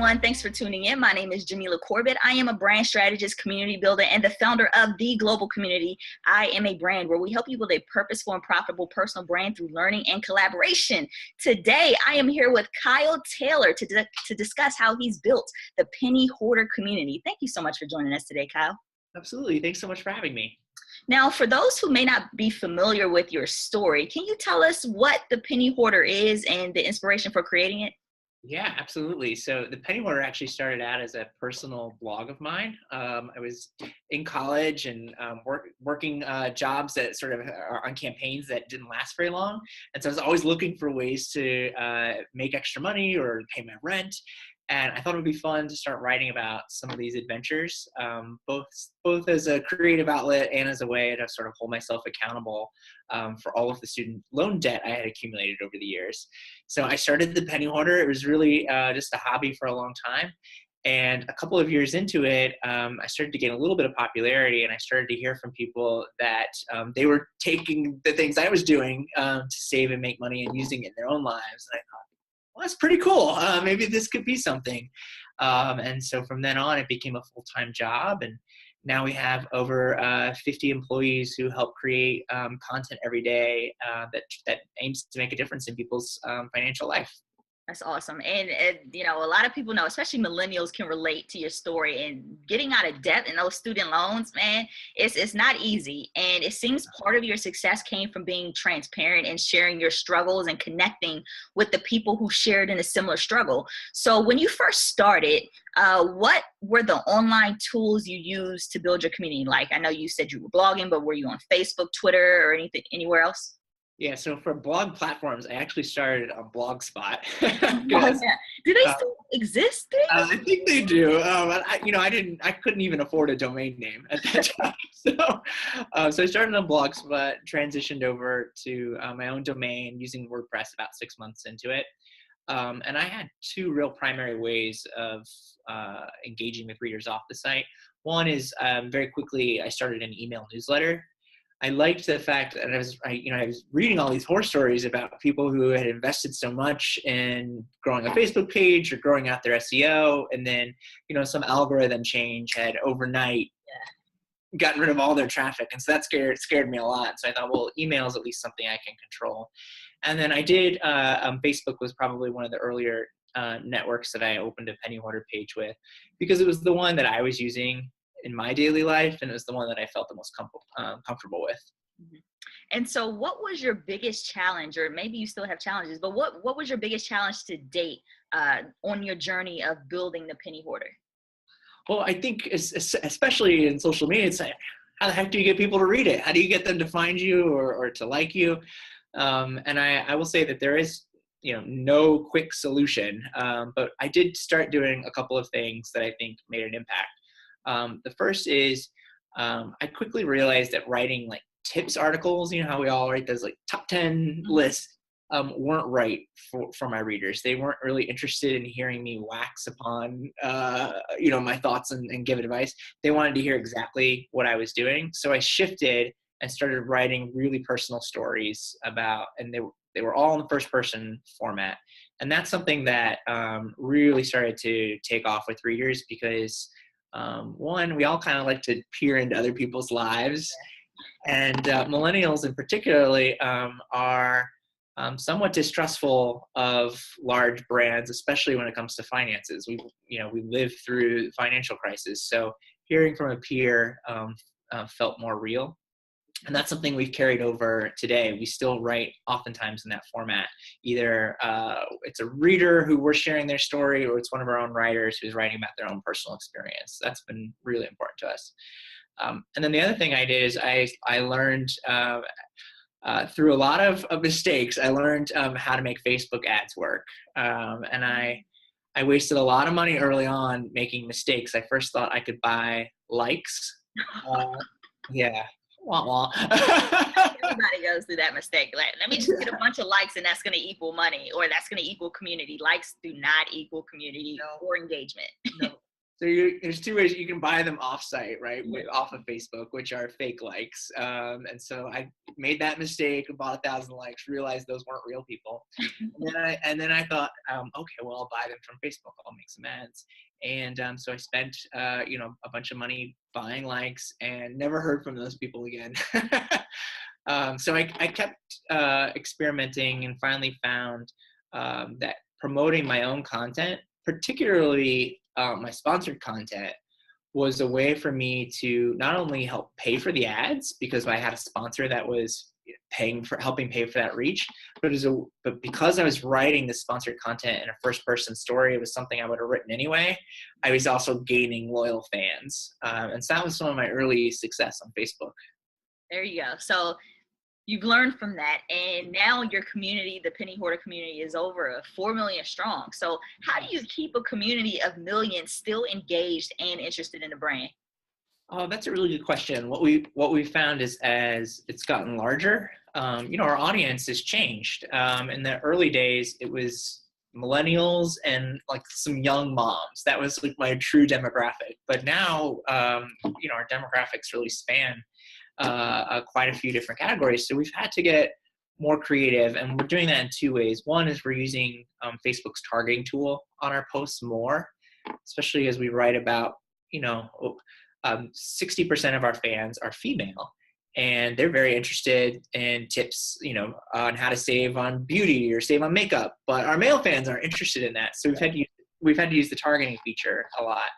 everyone. Thanks for tuning in. My name is Jamila Corbett. I am a brand strategist, community builder, and the founder of The Global Community. I am a brand where we help you build a purposeful and profitable personal brand through learning and collaboration. Today, I am here with Kyle Taylor to discuss how he's built the Penny Hoarder community. Thank you so much for joining us today, Kyle. Absolutely. Thanks so much for having me. Now, for those who may not be familiar with your story, can you tell us what the Penny Hoarder is and the inspiration for creating it? Yeah, absolutely. So the Penny Hoarder actually started out as a personal blog of mine. I was in college and working jobs that sort of are on campaigns that didn't last very long. And so I was always looking for ways to make extra money or pay my rent. And I thought it would be fun to start writing about some of these adventures, both as a creative outlet and as a way to sort of hold myself accountable for all of the student loan debt I had accumulated over the years. So I started the Penny Hoarder. It was really just a hobby for a long time. And a couple of years into it, I started to gain a little bit of popularity, and I started to hear from people that they were taking the things I was doing to save and make money and using it in their own lives. And I thought, well, that's pretty cool. Maybe this could be something. And so from then on, it became a full-time job. And now we have over 50 employees who help create content every day that aims to make a difference in people's financial life. That's awesome. And, a lot of people know, especially millennials, can relate to your story, and getting out of debt and those student loans, man, it's not easy. And it seems part of your success came from being transparent and sharing your struggles and connecting with the people who shared in a similar struggle. So when you first started, what were the online tools you used to build your community? Like, I know you said you were blogging, but were you on Facebook, Twitter, or anywhere else? Yeah, so for blog platforms, I actually started on Blogspot. Oh, yeah. Do they still exist? I think they do. I couldn't even afford a domain name at that time. So I started on Blogspot, transitioned over to my own domain using WordPress about 6 months into it. And I had two real primary ways of engaging with readers off the site. One is very quickly, I started an email newsletter. I liked the fact that I was reading all these horror stories about people who had invested so much in growing a Facebook page or growing out their SEO, and then some algorithm change had overnight gotten rid of all their traffic, and so that scared me a lot. So I thought, well, email is at least something I can control. And then I did. Facebook was probably one of the earlier networks that I opened a Penny Hoarder page with, because it was the one that I was using in my daily life, and it was the one that I felt the most comfortable with. Mm-hmm. And so what was your biggest challenge, or maybe you still have challenges, but what was your biggest challenge to date on your journey of building the Penny Hoarder? Well, I think especially in social media, it's like, how the heck do you get people to read it? How do you get them to find you or to like you? And I will say that there is no quick solution, but I did start doing a couple of things that I think made an impact. The first is I quickly realized that writing like tips articles, how we all write those like top 10 lists, weren't right for my readers. They weren't really interested in hearing me wax upon, my thoughts and give advice. They wanted to hear exactly what I was doing. So I shifted and started writing really personal stories and they were all in the first person format. And that's something that really started to take off with readers because one, we all kind of like to peer into other people's lives, and millennials in particularly are somewhat distrustful of large brands, especially when it comes to finances. We live through the financial crisis, so hearing from a peer felt more real. And that's something we've carried over today. We still write oftentimes in that format. Either it's a reader who we're sharing their story, or it's one of our own writers who's writing about their own personal experience. That's been really important to us. And then the other thing I did is I learned through a lot of mistakes, I learned how to make Facebook ads work. And I wasted a lot of money early on making mistakes. I first thought I could buy likes. Yeah. Wah, wah. Everybody goes through that mistake. Like, let me just get a bunch of likes and that's going to equal money, or that's going to equal community. Likes do not equal community or engagement. No. So there's two ways you can buy them off-site, right? Off of Facebook, which are fake likes. And so I made that mistake, bought 1,000 likes, realized those weren't real people. And then I thought, okay, well, I'll buy them from Facebook. I'll make some ads. And so I spent, a bunch of money buying likes and never heard from those people again. So I kept experimenting and finally found that promoting my own content, particularly my sponsored content, was a way for me to not only help pay for the ads because I had a sponsor that was helping pay for that reach, but because I was writing this sponsored content in a first person story, it was something I would have written anyway. I was also gaining loyal fans. And so that was some of my early success on Facebook. There you go. So you've learned from that, and now your community, the Penny Hoarder community, is over 4 million strong. So how do you keep a community of millions still engaged and interested in the brand? Oh, that's a really good question. What we found is as it's gotten larger, our audience has changed. In the early days, it was millennials and like some young moms. That was like my true demographic. But now, our demographics really span quite a few different categories. So we've had to get more creative, and we're doing that in two ways. One is we're using Facebook's targeting tool on our posts more, especially as we write about, 60% of our fans are female, and they're very interested in tips, on how to save on beauty or save on makeup. But our male fans aren't interested in that. So we've had to use the targeting feature a lot.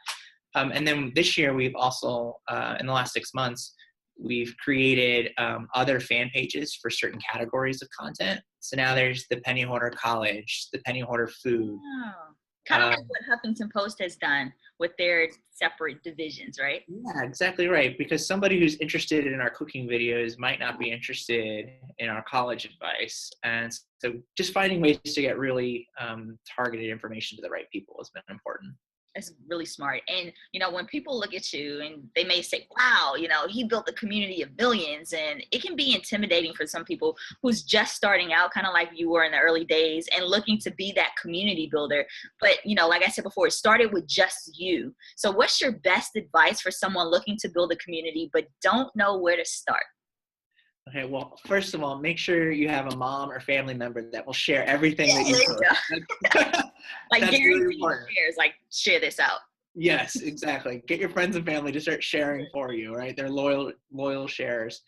And then this year, we've also, in the last 6 months, we've created other fan pages for certain categories of content. So now there's the Penny Hoarder College, the Penny Hoarder Food. Oh. Kind of like what Huffington Post has done with their separate divisions, right? Yeah, exactly right. Because somebody who's interested in our cooking videos might not be interested in our college advice. And so just finding ways to get really targeted information to the right people has been important. It's really smart. And, when people look at you and they may say, wow, he built a community of billions, and it can be intimidating for some people who's just starting out, kind of like you were in the early days, and looking to be that community builder. But, like I said before, it started with just you. So what's your best advice for someone looking to build a community but don't know where to start? Okay, well, first of all, make sure you have a mom or family member that will share everything that you post. Like That's guaranteed really important. shares, like share this out. Yes, exactly. Get your friends and family to start sharing for you, right? They're loyal sharers.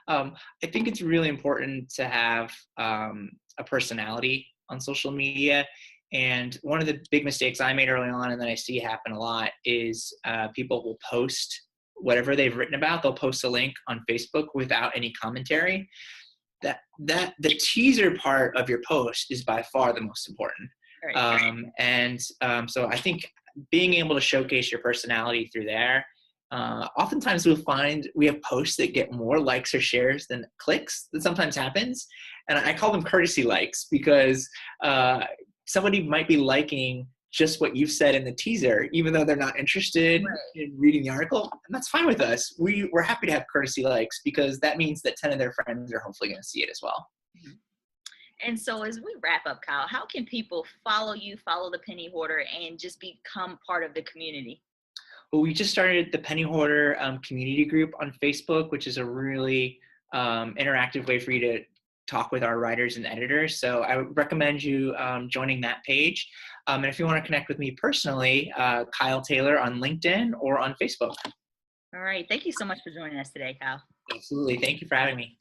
I think it's really important to have a personality on social media. And one of the big mistakes I made early on, and that I see happen a lot, is people will post whatever they've written about. They'll post a link on Facebook without any commentary. That the teaser part of your post is by far the most important. Right. So I think being able to showcase your personality through there, oftentimes we'll find we have posts that get more likes or shares than clicks. That sometimes happens. And I call them courtesy likes, because somebody might be liking just what you've said in the teaser, even though they're not interested in reading the article. And that's fine with us. We're happy to have courtesy likes, because that means that 10 of their friends are hopefully going to see it as well. Mm-hmm. And so as we wrap up, Kyle, how can people follow you, follow the Penny Hoarder, and just become part of the community? Well, we just started the Penny Hoarder community group on Facebook, which is a really interactive way for you to talk with our writers and editors. So I would recommend you joining that page. And if you want to connect with me personally, Kyle Taylor on LinkedIn or on Facebook. All right. Thank you so much for joining us today, Kyle. Absolutely. Thank you for having me.